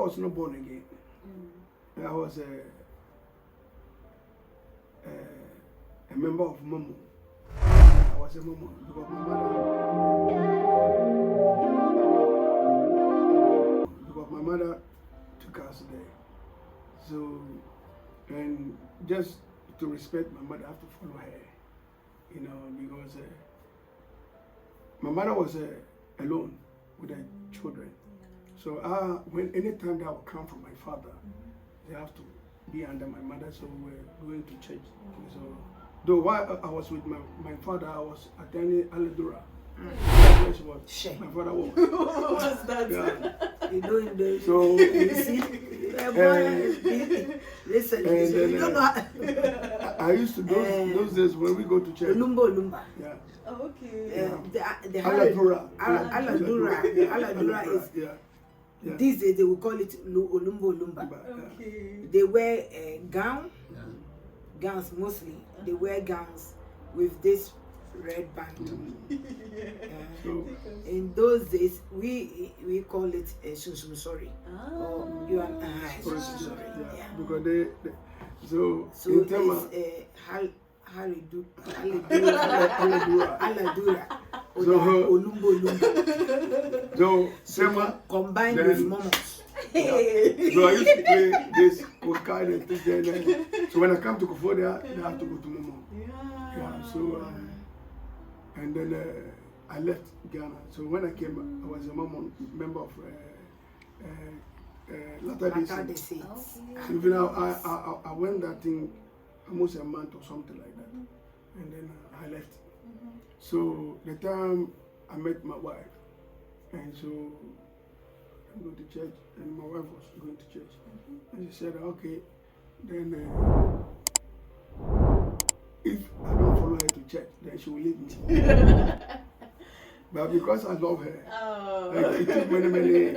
was not born again. I was a member of Momo. I was a Momo because my mother took us there. So, and just to respect my mother, I have to follow her, you know, because my mother was alone with her children. So when anytime that would come from my father, they have to be under my mother. So we're going to church. So though while I was with my father, I was attending Aladura. That's what my father was. What was that? Yeah. You know him there. So You see, the boy is busy. Listen, you don't know. I used to those days when we go to church. Lumba. Yeah. Okay. The Aladura. Aladura is. Yeah. These days they will call it Lumba. Okay. They wear gowns mostly. They wear gowns with this red band. So, in those days, we call it sorry. Or you are sorry. Yeah. Because they so in terms Aladura. So combined with momos. Yeah. So I used to play this Kokai and things there. So when I come to Kofodia, they have to go to Momo. Yeah. So and then I left Ghana. So when I came, I was a member of Latter-day Saints. So even now, I went that thing almost a month or something like that, and then I left. So the time I met my wife, and so I go to church, and my wife was going to church, and she said, "Okay, then if I don't follow her to church, then she will leave me." But because I love her, it took many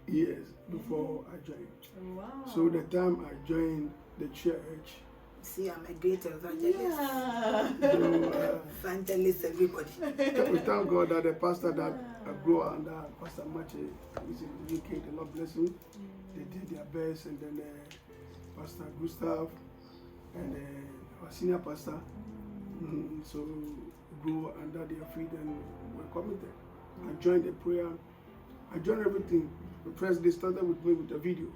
years before I joined. Wow. So the time I joined the church. See, I'm a great evangelist. Yeah. So, evangelist, everybody. we thank God that the pastor that I grew under, Pastor Mache, who's in the UK, the Lord bless him. They did their best, and then Pastor Gustav and our senior pastor. So grew under their feet and were committed. I joined the prayer. I joined everything. First, they started with me with a video.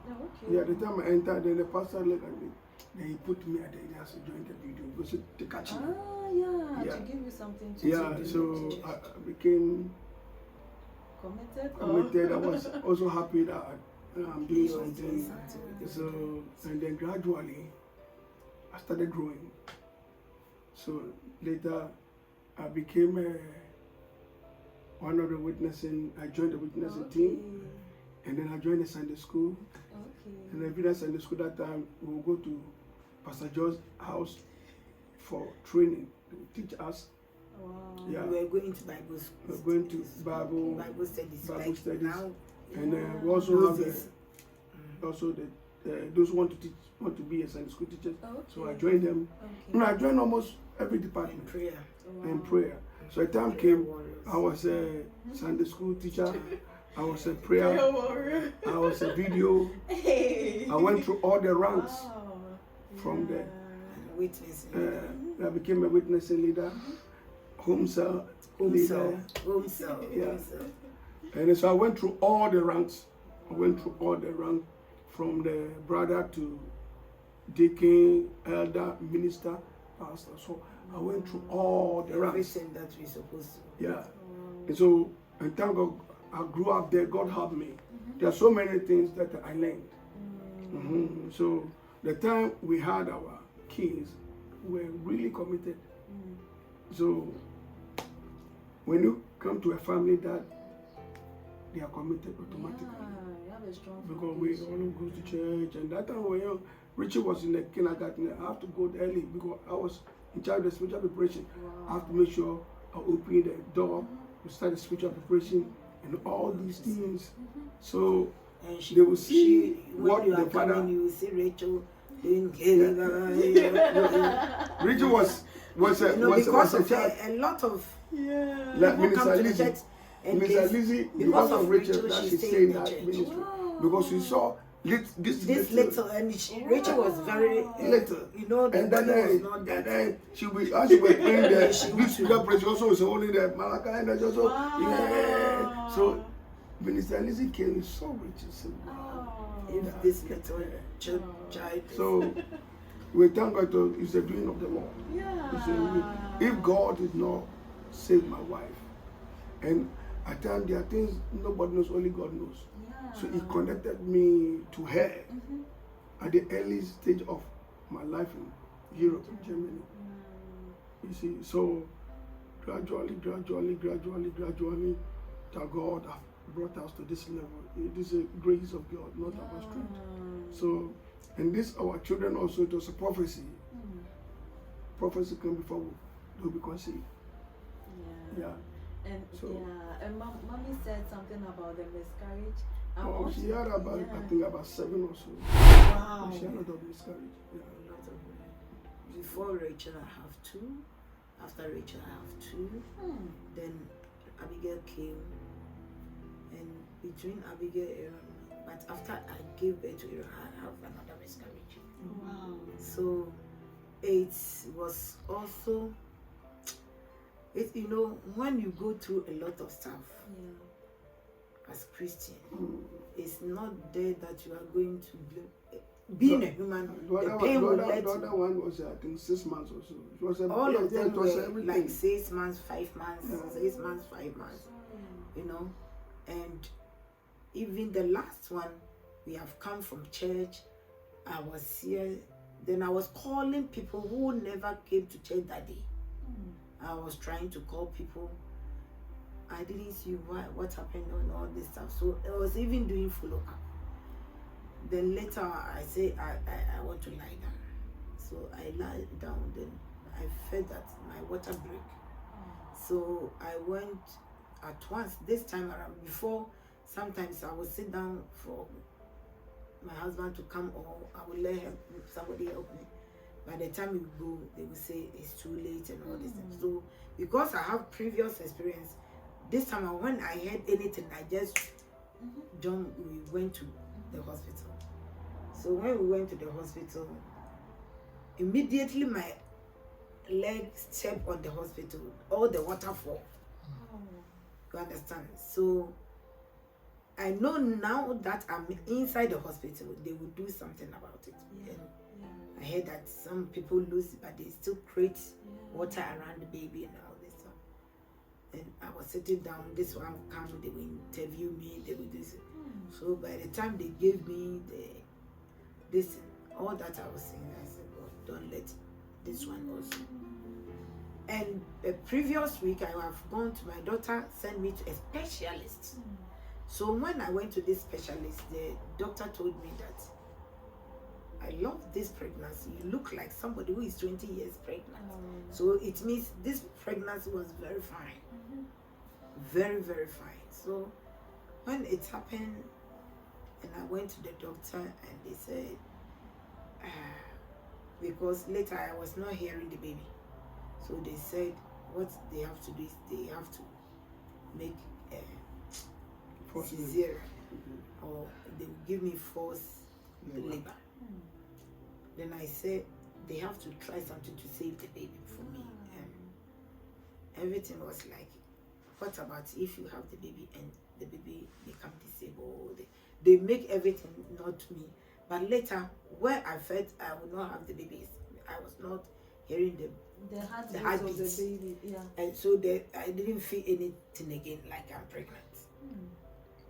Okay. Yeah, the time I entered, then the pastor looked at me. Then he put me at the end to join the video because to catch me. To give you something to do. So I became committed. I was also happy that I'm doing something. So, and then gradually, I started growing. So later, I became one of the witnessing. I joined the witnessing team, and then I joined the Sunday school. And every day Sunday school that time, we will go to Pastor Joe's house for training. They will teach us. Wow. Yeah. We were going to Bible school. We're going to Bible studies. Now, and we also have also those who want to teach, want to be a Sunday school teacher. So I joined them. I joined almost every department. And prayer. So a time came, I was a Sunday school teacher. I was a prayer warrior. I was a video. I went through all the ranks from there. I became a witnessing leader, home cell leader. Yeah. And so I went through all the ranks. From the brother to deacon, elder, minister, pastor. So I went through all the ranks. Everything that we're supposed to. Yeah. And so, and thank God, I grew up there. God helped me. There are so many things that I learned. So the time we had our kids, we were really committed. So when you come to a family that they are committed automatically, because we all go to church, and that time when Richie was in the kindergarten, I have to go early because I was in charge of the spiritual preparation. I have to make sure I open the door to start the spiritual preparation and all these things. So they will see what the father. You will see Rachel doing. Richie was a child. A lot of like people come to the church in Mr. case Lizzie, because of Rachel, that she she's stayed saying in the that church. ministry. Wow. Because she saw this little, and Rachel was very little. you know, the And then, money was not and that. then she will, as she was praying there, She this sugar praise also is holding the Malachi and there's also, Wow. yeah. So, Minister Lizzie came so rich and said, wow. Oh. If this little child. So, we thank God to, it's the doing of the Lord. Yeah. You see, if God did not save my wife, and at times there are things nobody knows, only God knows. Yeah. So He connected me to her at the early stage of my life in Europe, Germany. You see, so gradually, that God have brought us to this level. It is a grace of God, not our strength. So, and this our children also, it was a prophecy. Prophecy came before they will be conceived. Yeah. And So- and mommy said something about the miscarriage. I Oh, want she to- had about, yeah. I think about 7 or so. Wow. She had a lot of miscarriage. Yeah. A lot of before Rachel, I have 2. After Rachel, I have 2. Then Abigail came, and between Abigail and Aaron, but after I gave birth to Aaron, I have another miscarriage. Wow. So it was also, you know, when you go through a lot of stuff Yeah. as Christian, it's not there that you are going to blame. Being a human, the pain will let the other one was, I think, 6 months or so. It was a, all of them it was were everything. like 6 months, 5 months, Yeah. 6 months, 5 months, you know. And even the last one, we have come from church. I was here. Then I was calling people who never came to church that day. I was trying to call people. I didn't see what happened and all this stuff. So I was even doing follow up. Then later I say I want to lie down. So I lie down. Then I felt that my water break. So I went at once. This time around, before sometimes I would sit down for my husband to come, or I would let somebody help me. By the time we go, they will say it's too late and all this stuff. So because I have previous experience, this time when I heard anything, I just we went to the hospital. So when we went to the hospital, immediately my leg stepped on the hospital, all the water fall. You understand? So I know now that I'm inside the hospital, they will do something about it. And I heard that some people lose, but they still create water around the baby and all this stuff. And I was sitting down, this one come, they will interview me, they will do this. So by the time they gave me this, all that I was saying, I said, oh, don't let this one also. And the previous week, I have gone to my daughter, sent me to a specialist. So when I went to this specialist, the doctor told me that I love this pregnancy. You look like somebody who is 20 years pregnant. So it means this pregnancy was very fine. Very, very fine. So when it happened, and I went to the doctor, and they said, because later I was not hearing the baby. So they said what they have to do is they have to make a cesarean, or they will give me forced labor. Then I said they have to try something to save the baby for me. And everything was like, what about if you have the baby and the baby become disabled? They make everything not me. But later, where I felt I would not have the baby, I was not hearing the heartbeat of the baby. Yeah. and so I didn't feel anything again, like I'm pregnant.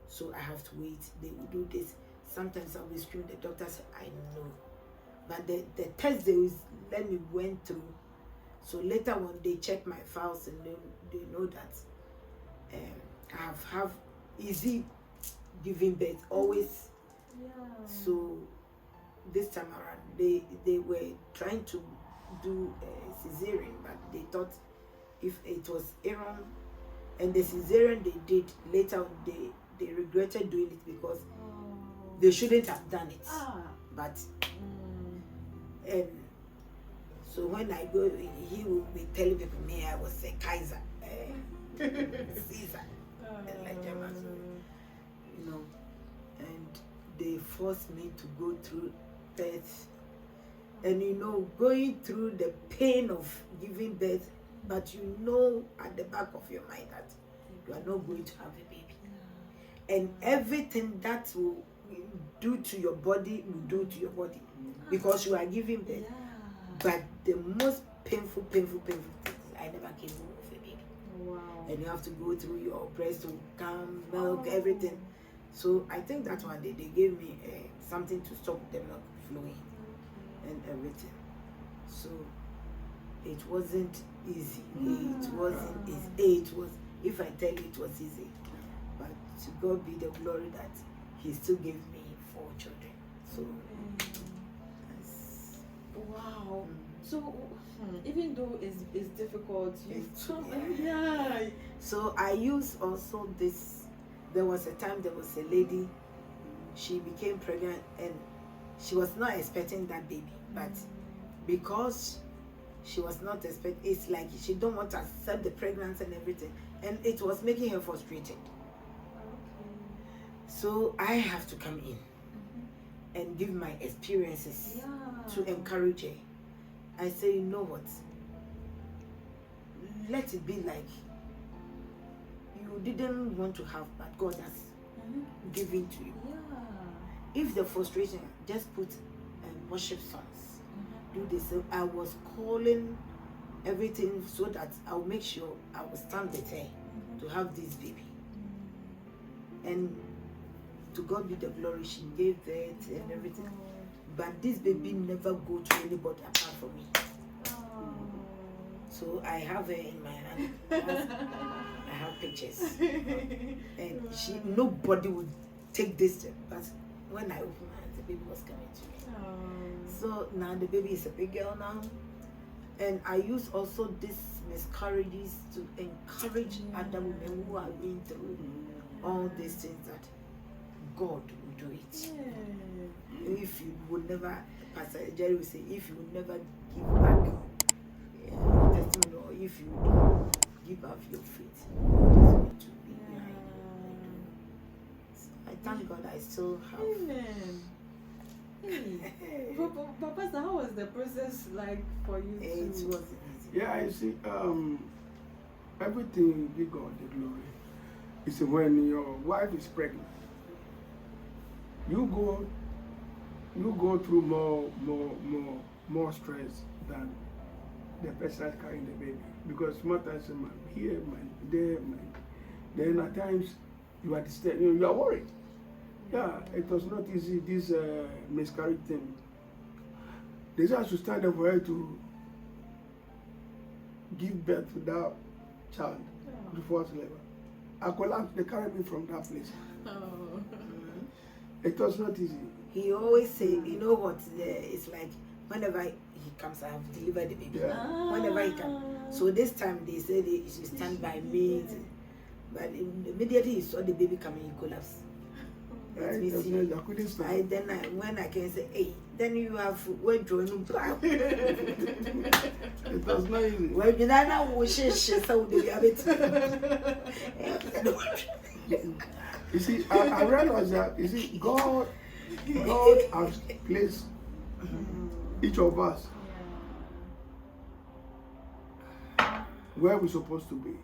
So I have to wait. They will do this. Sometimes I will scream. The doctor said, I know. But the test they let me went through. So later when they check my files, and they know that I have easy giving birth always. So this time around, they were trying to do cesarean, but they thought if it was Aaron, and the cesarean they did later, they regretted doing it because they shouldn't have done it. But and so when I go, he will be telling people, me I was a Kaiser, Caesar. Elijah Mansell, you know, and they forced me to go through birth. And you know, going through the pain of giving birth, but you know at the back of your mind that you are not going to have a baby. And everything that will do to your body will do to your body because you are giving birth. But the most painful thing is I never came home with a baby. Wow. And you have to go through your breast to come, milk, everything. So I think that one day they gave me something to stop the milk flowing and everything. So it wasn't easy. It wasn't easy. It was, if I tell you it was easy, but to God be the glory that He still gave me 4 children. So that's, Wow. So even though it's difficult, you It's- come yeah. yeah. So I use also this. There was a time there was a lady, she became pregnant and she was not expecting that baby, but because she was not expecting, it's like she don't want to accept the pregnancy and everything, and it was making her frustrated. So I have to come in and give my experiences to encourage her. I say, you know what? Let it be like you didn't want to have, but God has given to you. If the frustration, just put worship songs. Do this. So I was calling everything so that I'll make sure I will stand with her to have this baby. And to God be the glory, she gave birth and everything. But this baby never go to anybody apart from me. So I have her in my hand. I have pictures. And nobody would take this step. But when I opened my hands, the baby was coming to me. So now the baby is a big girl now. And I use also these miscarriages to encourage other women who are going through all these things that God will do it. If you would never, Pastor Jerry will say, if you would never give back testimony, or if you don't give up your faith, it's going to be behind you. So I thank God I still have. Amen. Hey. But Pastor, how was the process like for you? It wasn't easy. Yeah, you see, everything give God the glory. You see, when your wife is pregnant, you go through more stress than the person that's carrying the baby, because sometimes man here, man there, man. Then at times you are disturbed, you are worried. Yeah, it was not easy, this miscarriage thing. They just have to stand up for her to give birth to that child, the first labor. I collapsed, they carried me from that place. It was not easy. He always say, you know what, it's like whenever he comes, I have delivered the baby. Yeah. Whenever he comes. So this time they said he should stand by me. But immediately he saw the baby coming, he collapsed. Let me see. I couldn't stand. When I can say, hey, then you have withdrawn. It was not easy. Well, you know, we should so they have it. You see, I realized that, you see, God has placed each of us where we're supposed to be.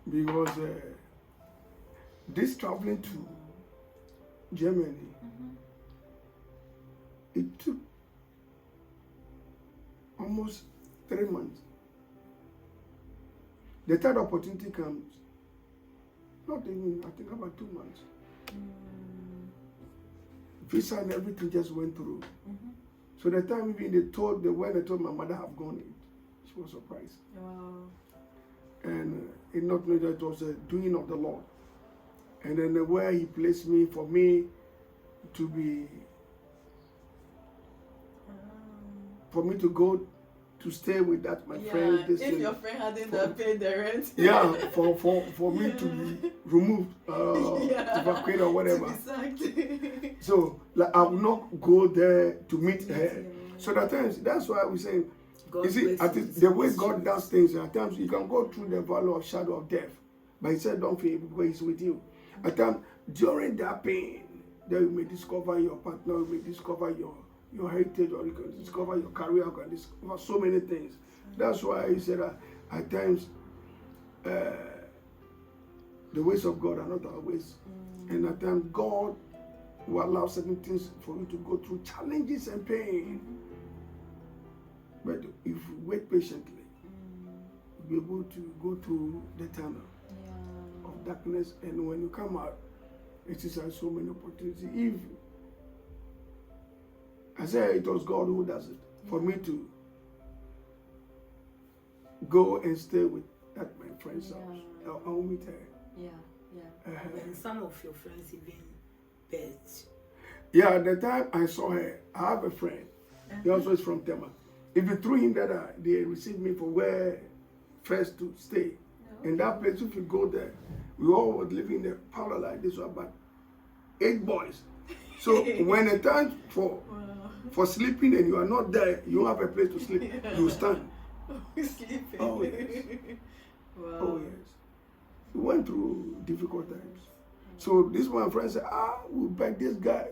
Because this traveling to Germany, it took almost 3 months. The third opportunity comes, not even, I think about 2 months. Visa and everything just went through. So the time even when they told my mother have gone, she was surprised. And it not knowing that it was a doing of the Lord. And then where He placed me, for me to be, for me to go to stay with that my friend. This if thing, your friend hadn't paid the rent. yeah, for me to be removed, evacuated or whatever. Exactly. So like, I will not go there to meet her. So at times, that's why we say, you see, the way God does things, at times you can go through the valley of shadow of death, But he said, don't fear because he's with you. At times, during that pain, then you may discover your partner, you may discover your heritage, or you can discover your career, you can discover so many things. That's why he said that at times, the ways of God are not our ways. And at times, God will allow certain things for you to go through challenges and pain. But if you wait patiently, you'll be able to go through the tunnel of darkness. And when you come out, it is so many opportunities. If I say it was God who does it, for me to go and stay with that my friend's house, I'll meet her. And some of your friends even bet. Yeah, at the time I saw her, I have a friend. He also is from Tema. If you threw him that they received me for where first to stay. In that place, if you go there, we all was living in a parlor like this, about 8 boys. So when it turns for sleeping and you are not there, you don't have a place to sleep, you stand. Sleeping. Oh yes. Wow. Oh yes. We went through difficult times. So this one friend said, we beg this guy.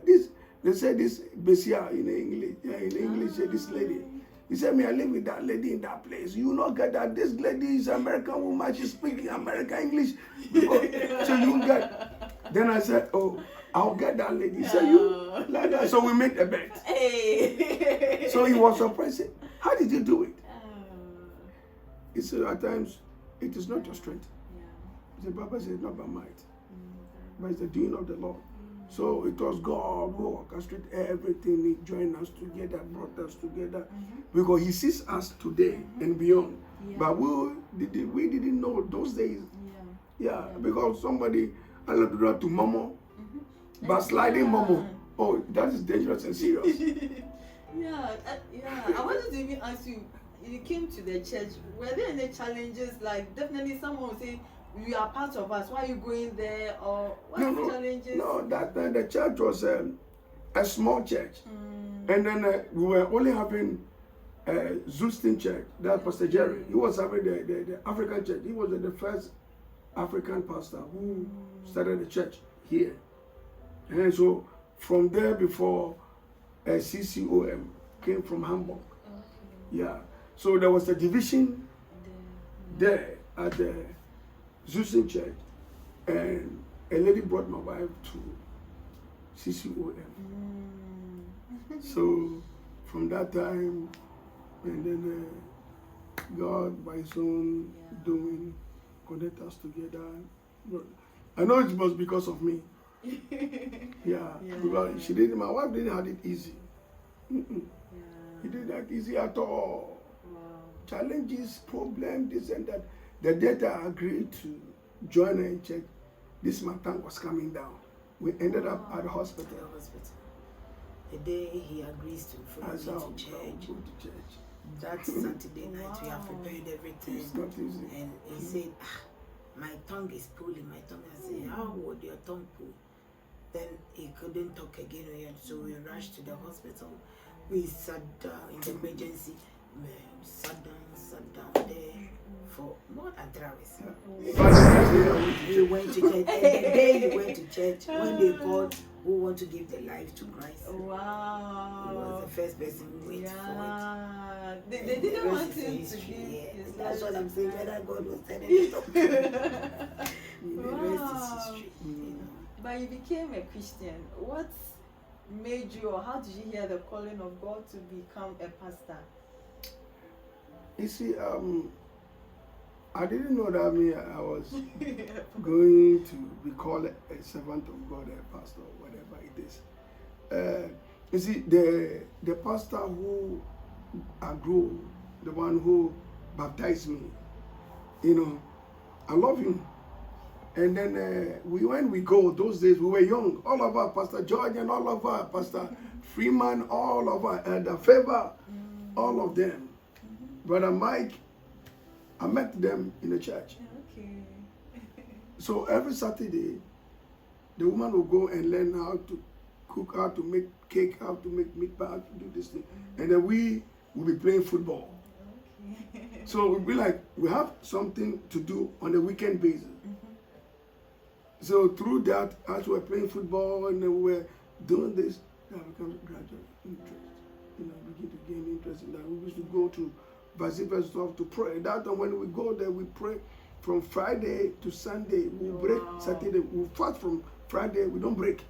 They said this Besia in English, said this lady. He said, I live with that lady in that place. You not get that this lady is American woman, she's speaking American English. So you get. Then I said, I'll get that lady. He said, you like that. So we made a bet. Hey. So he was surprised. How did you do it? He said, at times, it is not your strength. He said, Papa said, it's not by might. But it's the doing of the Lord. So it was God who orchestrated everything. He joined us together, brought us together. Because he sees us today and beyond. But we didn't know those days. Because somebody allowed to Momo, backsliding Momo. Oh, that is dangerous and serious. I wanted to even ask you, you came to the church, were there any challenges? Like, definitely someone would say, you are part of us, why are you going there? Or what challenges? No, that time the church was a small church. And then we were only having Zustin Church, that's Pastor Jerry. He was having the African church. He was the first African pastor who started the church here. And so from there, before CCOM came from Hamburg. So there was a division there at the Zustin Church, and a lady brought my wife to CCOM. So from that time, and then God by his own doing connect us together. But I know it was because of me. Because my wife didn't have it easy. It didn't have it easy at all. Challenges, problems, this and that. The day I agreed to join her in church, this my tongue was coming down. We ended up at the hospital. The day he agrees to follow me to church, that Saturday night we have prepared everything. It's not easy. And he said, my tongue is pulling, my tongue. I said, how would your tongue pull? Then he couldn't talk again, so we rushed to the hospital. We sat down in the emergency, sat down there for more than 3 hours. We went to church, and the day we went to church, when they called who want to give their life to Christ. Wow. He was the first person who went for it. They didn't want him to give his life. That's what I'm saying, whether God was telling it up. The rest is history. But you became a Christian. What made you, or how did you hear the calling of God to become a pastor? You see, I didn't know that I was going to be called a servant of God, a pastor, whatever it is. You see, the pastor who I grew, the one who baptized me, I love him. And then when we go, those days we were young, all of us, Pastor George and all of us, Pastor Freeman, all of us, the Favor, all of them. Brother Mike, I met them in the church. So every Saturday, the woman will go and learn how to cook, how to make cake, how to make meat pie, how to do this thing. And then we will be playing football. So we'll be like, we have something to do on a weekend basis. So through that, as we were playing football and we were doing this, that becomes gradual interest. Begin to gain interest in that. We used to go to Vazifa stuff to pray. That time when we go there, we pray from Friday to Sunday. We break Saturday. We fast from Friday. We don't break.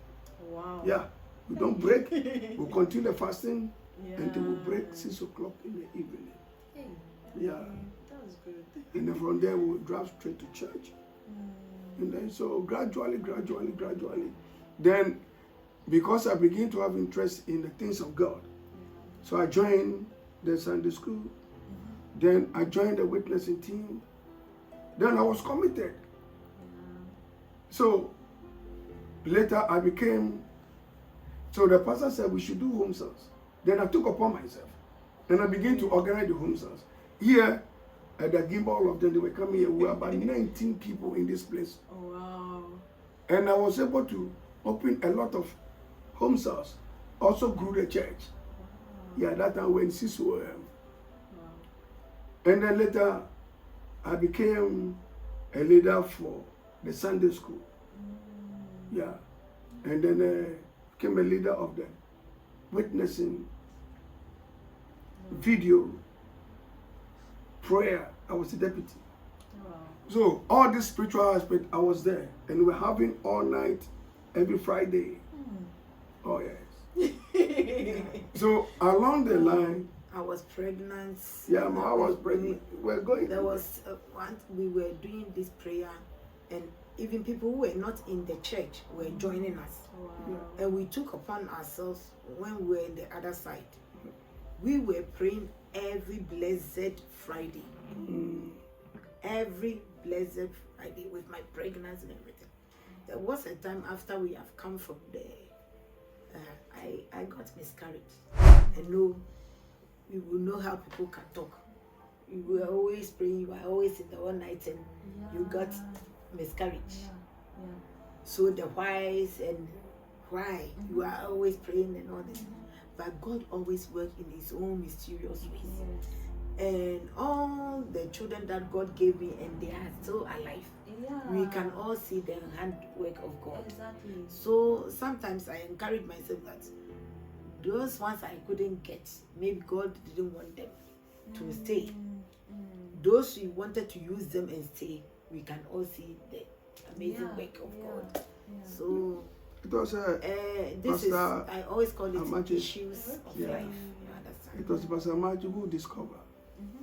Wow. Yeah, we don't break. We continue the fasting until we break 6 o'clock in the evening. Hey, Yeah. that was good. And then from there, we would drive straight to church. And then so gradually. Then because I began to have interest in the things of God, so I joined the Sunday school. Then I joined the witnessing team. Then I was committed. So later I became, so the pastor said we should do home service. Then I took upon myself. Then I began to organize the home service. Here, at the Gimba, all of them, they were coming here. We were about 19 people in this place. Oh, wow. And I was able to open a lot of home service. Also grew the church. Yeah, that time when CISO. And then later, I became a leader for the Sunday school. Yeah. And then became a leader of the witnessing, video, prayer. I was the deputy. Wow. So all this spiritual aspect, I was there. And we're having all night, every Friday. Oh, yes. So along the line, I was pregnant. yeah, I was pregnant. We're going. There was once we were doing this prayer, and even people who were not in the church were joining us. Wow. And we took upon ourselves when we were in the other side. We were praying every blessed Friday. Every blessed Friday with my pregnancy and everything. There was a time after we have come from there, I got miscarriage. And no, we will know how people can talk. You were always praying, you were always in the one night and you got miscarriage. So the whys and why, you are always praying and all this. But God always worked in his own mysterious ways. And all the children that God gave me, and they are still alive. We can all see the handwork of God. Exactly. So sometimes I encourage myself that those ones I couldn't get, maybe God didn't want them to stay. Those we wanted to use them and stay, we can all see the amazing work of God. So It was this is, Pastor I always call it Amache. issues of Yeah. life. You understand? It was Pastor Amachi who discovered.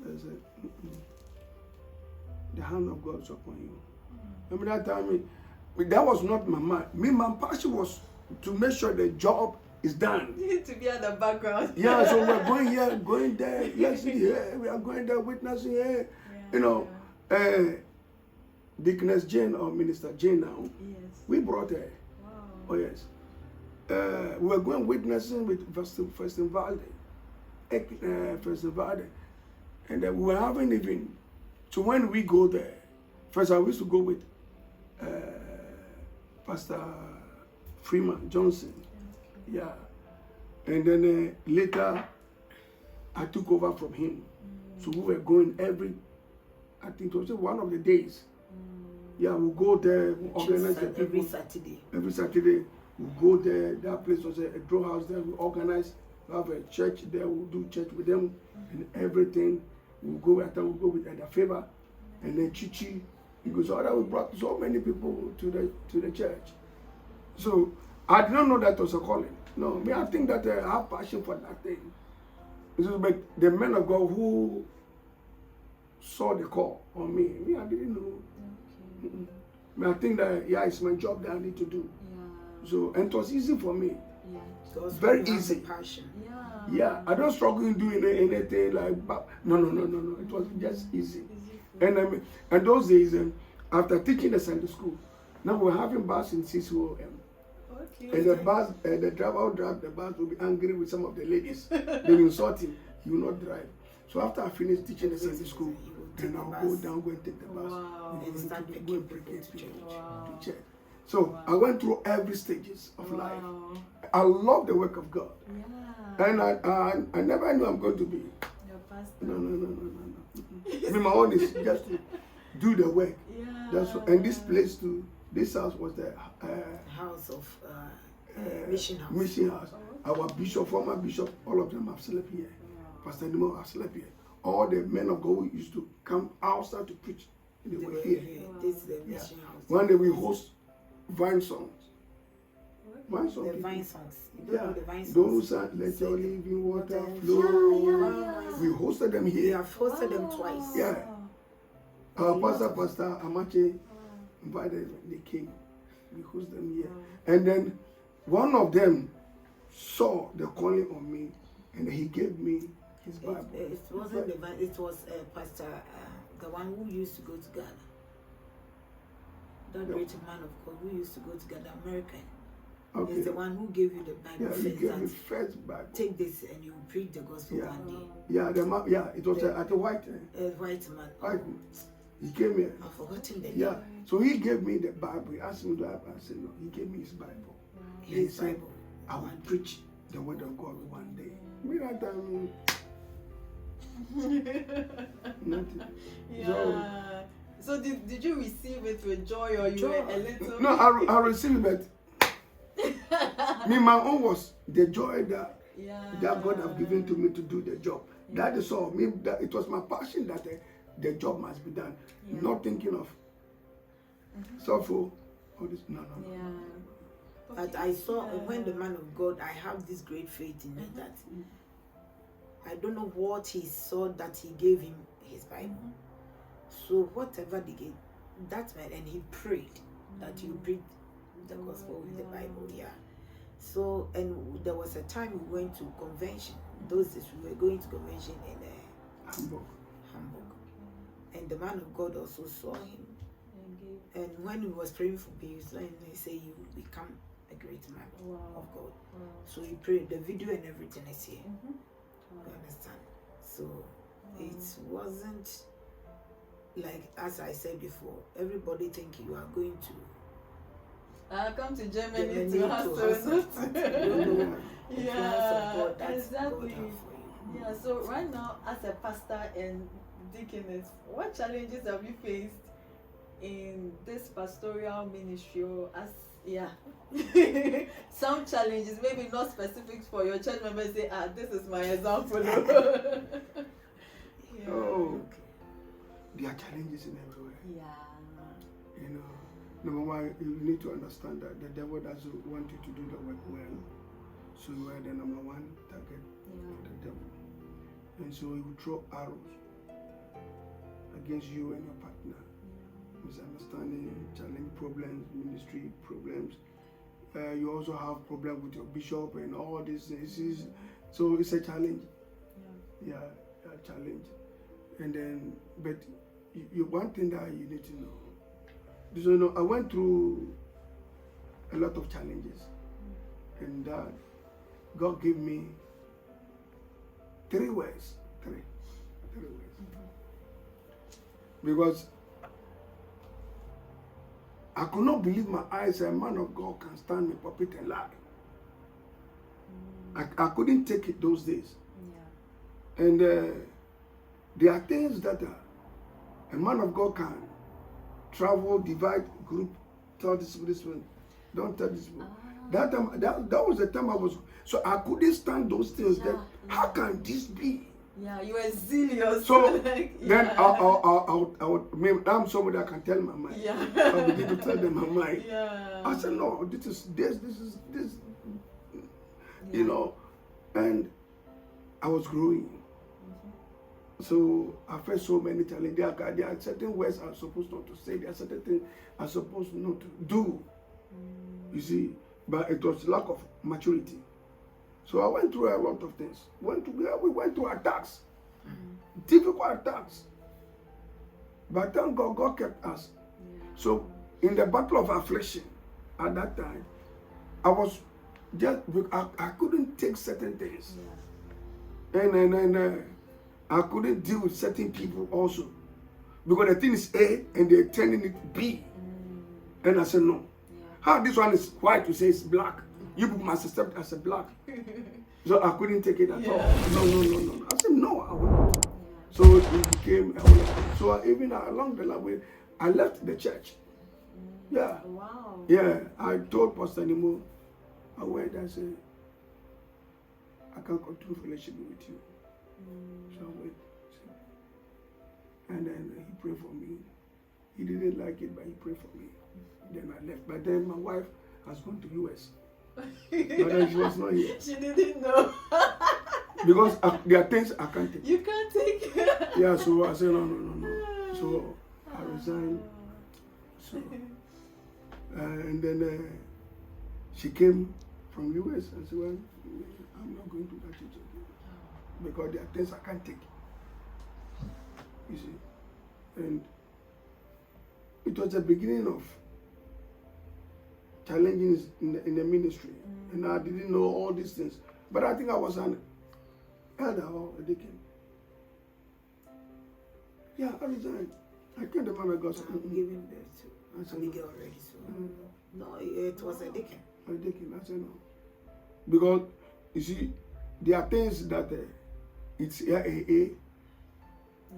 I said, the hand of God is upon you. Remember that time, that was not my mind. My passion was to make sure the job is done. You need to be at the background. Yeah, so we're going here, going there, let's see here, we are going there, witnessing here. You know, Deaconess Jane or Minister Jane now, Yes. we brought her. Wow. Oh, yes. We were going witnessing with First Valde. First Valde. And we were having even, so when we go there, first I used to go with Pastor Freeman Johnson. Yeah. And then later, I took over from him. So we were going I think it was one of the days. Yeah, we'll go there, we'll organize the people. Every Saturday. Every Saturday, we'll go there. That place was a draw house there. We organize, we have a church there. We'll do church with them and everything. We'll go with the favor and then Chichi. Because we brought so many people to the church. So I did not know that was a calling. No, I think that I have passion for that thing. But the men of God who saw the call on me, I didn't know. I think that it's my job that I need to do. So and it was easy for me. Very easy. Passion. Yeah, I don't struggle in doing anything like no. It was just easy. And those days, after teaching the Sunday school, now we're having bus in CCOM. Okay. And the bus, the driver will drive the bus will be angry with some of the ladies. They will insult him. He will not drive. So after I finish teaching the Sunday school, then I'll go down, go and take the bus. Wow. And start go taking and bring people people to to church. So I went through every stages of life. I love the work of God. Yeah. And I never knew I'm going to be. Your pastor. No. I mean, my own is just to do the work. Yeah. And this place too This house was the house of mission house. mission house. Our bishop, former bishop, all of them have slept here. Pastor Nemo have slept here. All the men of God who used to come outside to preach, they were here. This is the mission house. One day we host vine songs. Vine songs. The people. vine songs. You don't know the vine songs. Those that let your living water flow. We hosted them We here. have hosted them twice. Yeah. Our Pastor Amache invited them. They came. We hosted them here. And then one of them saw the calling on me, and he gave me his Bible. It wasn't the vine. It was Pastor, the one who used to go to Ghana. That great man of God who used to go to Ghana, American. Okay. He's the one who gave you the Bible Yeah, he first. gave me That first Bible. take this and you preach the gospel Yeah. one day. Yeah, it was at a white. A white man. White. He came here. I've forgotten the Yeah. name. So he gave me the Bible. He asked me to have. I said no. He gave me his Bible. He His said, Bible. I will preach the word of God one day. Me that time, nothing. Yeah. So did you receive it with joy, or you Joy. were a little? No, I received it. Me, my own was the joy that God have given to me to do the job. That is all. Me, that it was my passion that the job must be done. Not thinking of so all this. No. But I saw when the man of God, I have this great faith in it that I don't know what he saw that he gave him his Bible. So whatever they gave, that man, and he prayed that you preach the gospel with the Bible. Yeah. So, and there was a time we went to convention. Those days we were going to convention in Hamburg. And the man of God also saw him. And when he was praying for me, he said, "You will become a great man of God." So he prayed. The video and everything is here. You understand? So it wasn't like, as I said before, everybody think you are going to come to Germany Germany to to hustle. hustle. Yeah, That's exactly. God have for you. Yeah, so right now, as a pastor and deaconess, what challenges have you faced in this pastoral ministry? Or some challenges, maybe not specific for your church members, say, this is my example. Oh, there are challenges in everywhere. Yeah. You know, number one, you need to understand that the devil doesn't want you to do the work well. So you are the number one target for the devil. And so he will throw arrows against you and your partner. Misunderstanding, challenge problems, ministry problems. You also have problems with your bishop and all these things. So it's a challenge. Yeah, a challenge. And then, but one thing that you need to know. So, you know, I went through a lot of challenges, and God gave me three words. Because I could not believe my eyes. A man of God can stand in the pulpit and lie. I couldn't take it those days. And there are things that a man of God can travel, divide, group, tell this one, don't tell this one. That time, that was the time I was, so I couldn't stand those things. How can this be? Yeah, you were zealous. So then I would, I'm somebody that can tell my mind. Yeah. I begin to tell them my mind. Yeah. I said, no, this is this, you know, and I was growing. So I faced so many challenges. There are certain words I'm supposed not to say. There are certain things I'm supposed not to do. You see, but it was lack of maturity. So I went through a lot of things. We went through attacks, difficult attacks. But thank God, God kept us. So in the battle of affliction, at that time, I couldn't take certain things, and I couldn't deal with certain people also, because the thing is A and they're turning it B, and I said no. How this one is white, you say it's black. You people must accept it as a black. So I couldn't take it at all. No. I said no, I won't. So it became, so even along the line, I left the church. Yeah. Wow. Yeah. I told Pastor Nemo, I went and said, I can't continue fellowship with you. So I went. And then he prayed for me. He didn't like it, but he prayed for me. Then I left. But then my wife has gone to US. But then she was not here. She didn't know. Because there are things I can't take. You can't take. Yeah, so I said, no. So I resigned. So, and then she came from US and said, well, I'm not going to that church again. Because there are things I can't take. You see. And it was the beginning of challenges in the ministry. And I didn't know all these things. But I think I was an elder or a deacon. Yeah, I resigned. I came to man of God. I'm giving birth I to said, Abigail already. So no, it was a deacon. a deacon. I said no. Because, you see, there are things that it's A.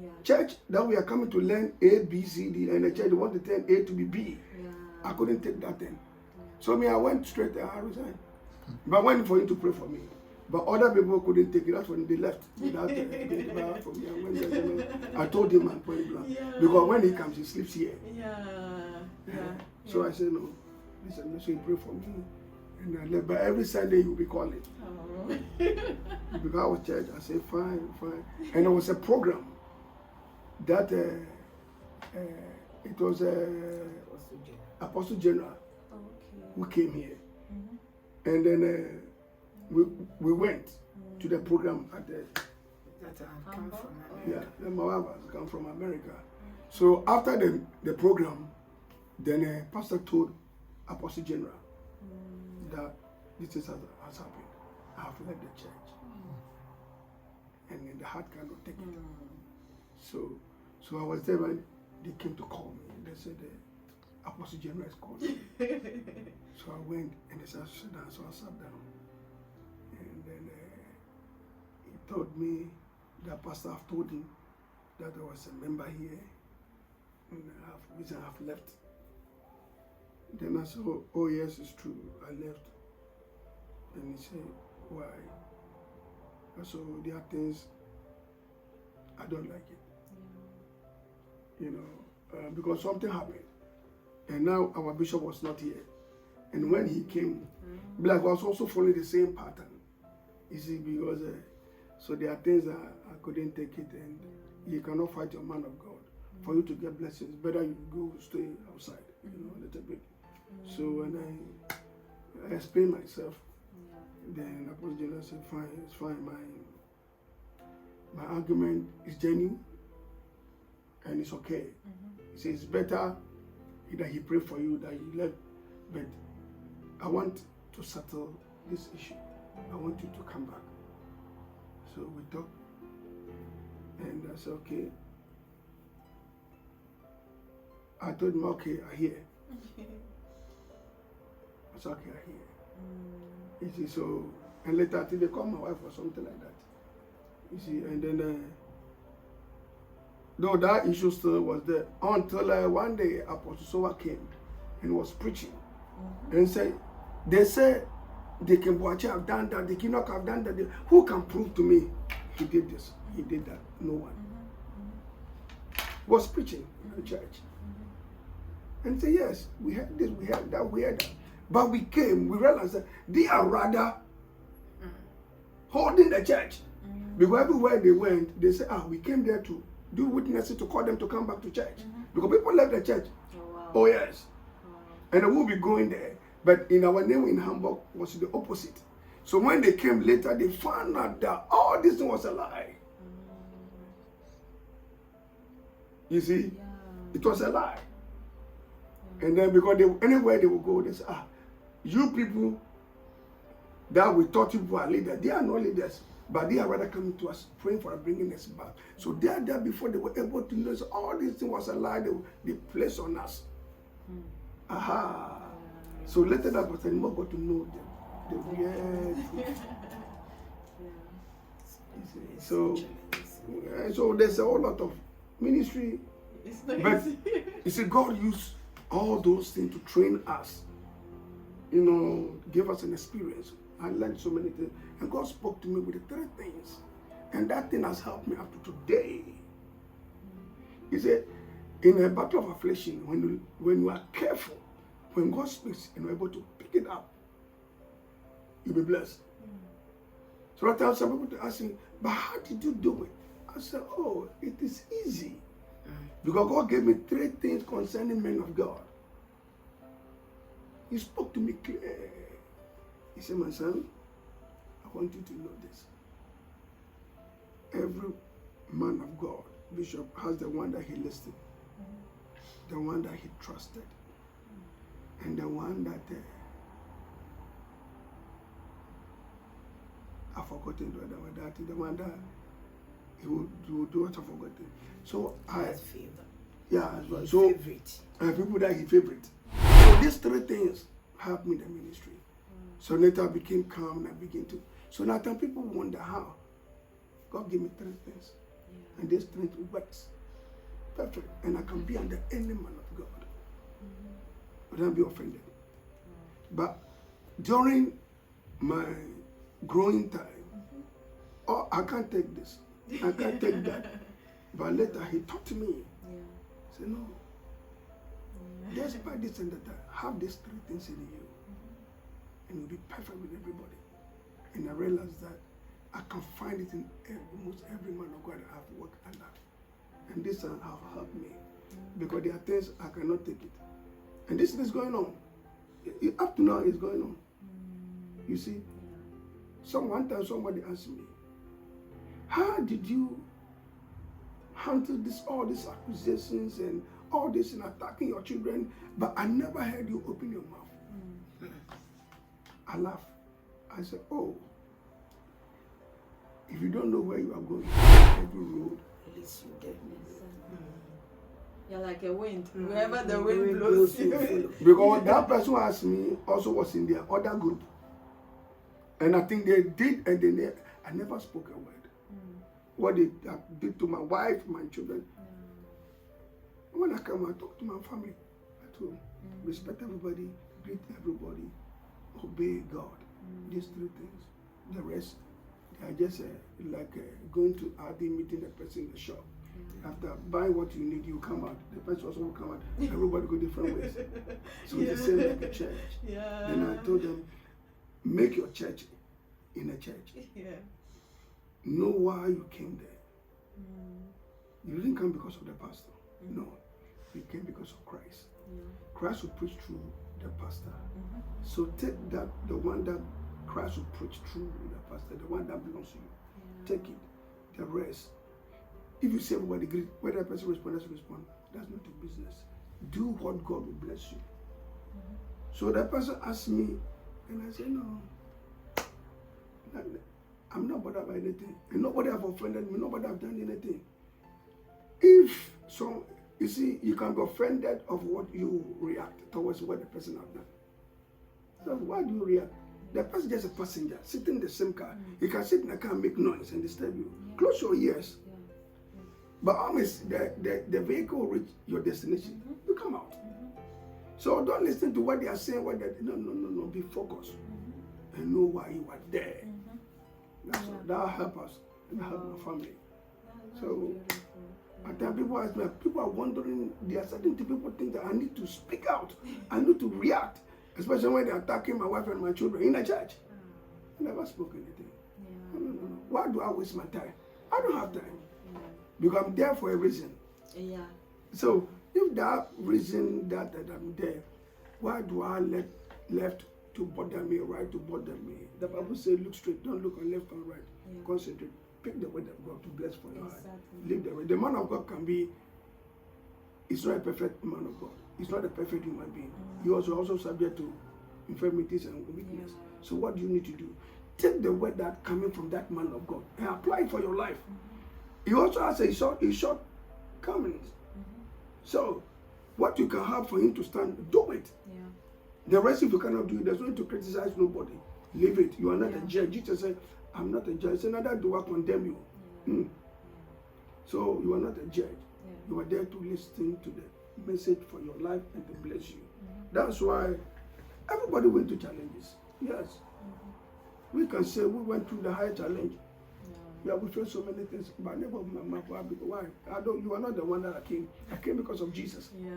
Yeah. Church that we are coming to learn A, B, C, D, and the church they want to turn A to be B. Yeah. I couldn't take that thing. So I went straight there, I resigned. But I went for him to pray for me. But other people couldn't take it. That's when they left without prayer for me. I went there, I told him I'm point blank. Yeah. Because when he comes, he sleeps here. Yeah. So I said, no, listen, so he pray for me. And I left. But every Sunday he will be calling. Oh. Because I was church, I said, fine. And there was a program that it was Apostle General who came here. And then we went to the program at the That come from yeah, the Mawabas come from America. So after the program, then pastor told Apostle General that this has happened. I have left the church. And then the heart cannot take it. So I was there when they came to call me. They said the Apostle General is calling. So I went and they said I should sit down. So I sat down. And then he told me that pastor have told him that there was a member here and I have left. Then I said, oh yes, it's true, I left. And he said, why? So there are things I don't like it. You know, because something happened. And now our bishop was not here. And when he came, Black was also following the same pattern. You see, because so there are things that I couldn't take it, and you cannot fight your man of God. For you to get blessings, better you go stay outside, you know, a little bit. So when I explained myself, then Apostle General said, fine, it's fine. My argument is genuine and it's okay. He says it's better that he pray for you, that you left, but I want to settle this issue. I want you to come back. So we talked, and I said, okay. I told him, okay, I hear. I said, okay, I hear. You see, so, and later I think they called my wife or something like that. You see, and then, though that issue still was there, until one day Apostle Sowa came and was preaching and said, they said, they can watch, have done that, they cannot have done that. Who can prove to me he did this? He did that. No one. Was preaching in the church. And say, yes, we had this, we had that, we had that. But we came, we realized that they are rather holding the church. Because everywhere they went, they say, we came there to do witnesses to call them to come back to church. Because people left the church. Oh yes. And they will be going there. But in our name in Hamburg was the opposite. So when they came later, they found out that all this thing was a lie. You see, it was a lie. And then because anywhere they would go, they say, you people that we thought you were leaders, they are not leaders, but they are rather coming to us, praying for us, bringing us back. So they are there before they were able to know all these things was a lie they placed on us. So later that was more got to know the real truth. So there's a whole lot of ministry. But you see, God used all those things to train us, give us an experience. I learned so many things. And God spoke to me with the 3 things. And that thing has helped me up to today. He said, in a battle of affliction, when you are careful, when God speaks and you're able to pick it up, you'll be blessed. So I tell some people to ask me, but how did you do it? I said, oh, it is easy. Because God gave me 3 things concerning men of God. He spoke to me clearly. He said, my son, I want you to know this. Every man of God, Bishop, has the one that he listed, the one that he trusted, and the one that I've forgotten the one that he would do what I've forgotten. So His favorite. Yeah, that's right. His So favorite. people that he favorite. So these 3 things helped me in the ministry. So later I became calm and I began to. So now people wonder how. God gave me 3 things. And these 3 works perfect. And I can be under any man of God. But don't be offended. But during my growing time, oh, I can't take this. I can't take that. But later he taught me. He said, no. Despite this and that, have these 3 things in you. And you'll be perfect with everybody. And I realized that I can find it in almost every man of God that I've worked under. And this have helped me. Because there are things I cannot take it. And this is going on. Up to now, it's going on. You see? One time somebody asked me, how did you handle all these accusations and all this and attacking your children, but I never heard you open your mouth? I laughed. I said, oh, if you don't know where you are going, every road leads you there. You're like a wind. Wherever the wind blows you. Because that person who asked me also was in their other group. And I think they did, and I never spoke a word. What they did to my wife, my children. When I come, I talk to my family at home. Respect everybody, greet everybody, obey God. These 3 things. The rest, they are just like going to RD, meeting the person in the shop. After buying what you need, you come out. The person also will come out. Everybody go different ways. So it's the same like a church. Then I told them, make your church in a church. Know why you came there. You didn't come because of the pastor. No. You came because of Christ. Christ will preach through the pastor. So take that, the one that Christ will preach through the pastor, the one that belongs to you. Take it. The rest. If you see everybody greet, whether a person responds, doesn't respond, that's not your business. Do what God will bless you. So that person asked me, and I said, no. I'm not bothered by anything. And nobody have offended me. Nobody have done anything. If so, you see, you can be offended of what you react towards what the person have done. So why do you react? The person is just a passenger sitting in the same car. He can sit in the car and make noise and disturb you. Close your ears. But almost the vehicle will reach your destination. You come out. So don't listen to what they are saying. No. Be focused and know why you are there. That will help us and help my family. So at times people ask me, people are wondering, there are certain people think that I need to speak out. I need to react, especially when they're attacking my wife and my children in the church. I never spoke anything. No. Why do I waste my time? I don't have time. Because I'm there for a reason. So if that reason that I'm there, why do I let left to bother me, right to bother me? The Bible says, look straight, don't look on left or right. Concentrate. Pick the way that God to bless for your heart. Live the way. The man of God can be, he's not a perfect man of God. He's not a perfect human being. He also subject to infirmities and weakness. So what do you need to do? Take the word that coming from that man of God and apply it for your life. He also has a shortcomings. So what you can have for him to stand, do it. The rest, if you cannot do it, there's no need to criticize nobody. Leave it. You are not a judge. Jesus said, I'm not a judge. He said, neither do I condemn you. So you are not a judge. You are there to listen to them. message for your life and to bless you. That's why everybody went through challenges. Yes. We can say we went through the high challenge. Yeah, we faced so many things. But never why? You are not the one that I came. I came because of Jesus. Yeah.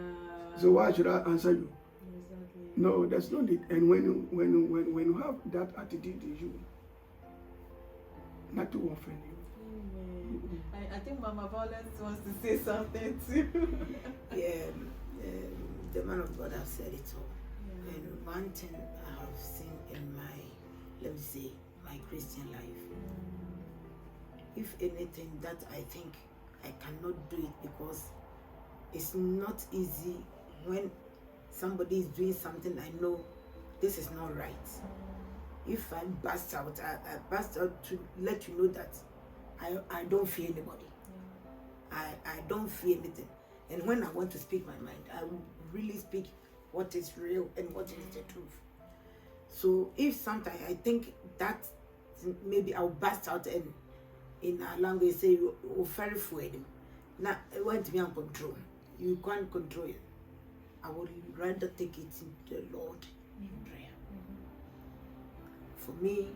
So why should I answer you? Exactly. No, there's no need. And when you have that attitude in you, nothing will offend you. I think Mama Violence wants to say something too. Yeah, the man of God has said it all. And one thing I have seen in my, let me say, my Christian life, if anything that I think I cannot do it because it's not easy when somebody is doing something I know this is not right. If I bust out, I bust out to let you know that I don't fear anybody. I don't fear anything. And when I want to speak my mind, I will really speak what is real and what is the truth. So if sometimes I think that maybe I'll bust out and in our language say you very afraid. Now I want to be on control. You can't control it. I would rather take it to the Lord in prayer. For me,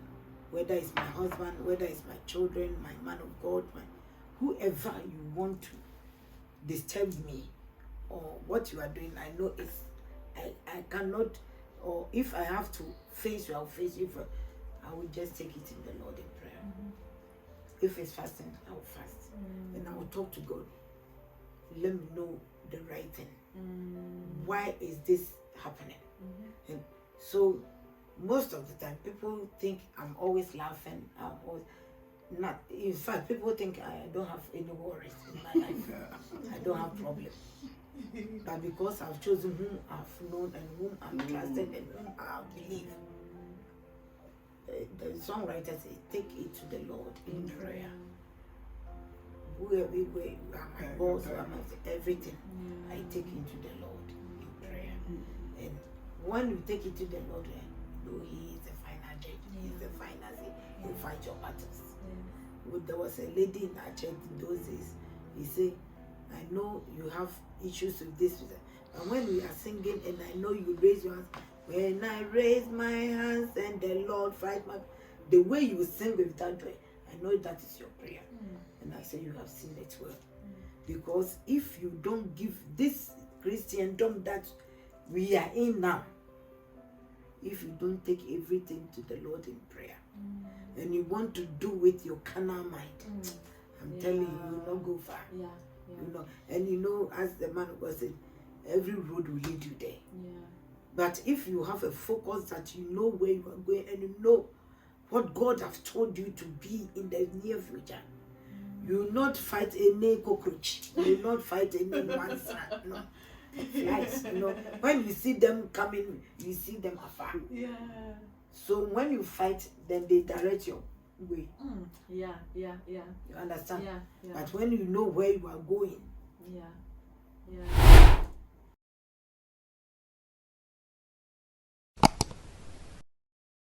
whether it's my husband, whether it's my children, my man of God, whoever you want to disturb me or what you are doing, I know it's I cannot, or if I have to face you, I'll face you. I will just take it in the Lord in prayer. If it's fasting, I will fast. And I will talk to God. Let me know the right thing. Why is this happening? And so most of the time people think I'm always laughing. I'm always not. In fact, people think I don't have any worries in my life. I don't have problems. But because I've chosen whom I've known and whom I'm trusted and whom I believe. The songwriter says, take it to the Lord in prayer. Whoever you are my boss, you are my everything. I take it to the Lord in prayer. And when you take it to the Lord, you know He is the final judge. He is the final say. He'll fight your battles. There was a lady in our church in those days. He said, I know you have issues with this. And when we are singing and I know you raise your hands, when I raise my hands and the Lord fight my... The way you sing with that joy, I know that is your prayer. And I say you have seen it well. Because if you don't give this Christendom that we are in now, if you don't take everything to the Lord in prayer, and you want to do with your carnal mind, I'm telling you, you will not go far. You know, and you know, as the man was saying, every road will lead you there. But if you have a focus that you know where you are going and you know what God has told you to be in the near future, you will not fight any cockroach. You will not fight any monster. No. Flies, you know. When you see them coming, you see them afar. So when you fight, then they direct your way. You understand? But when you know where you are going,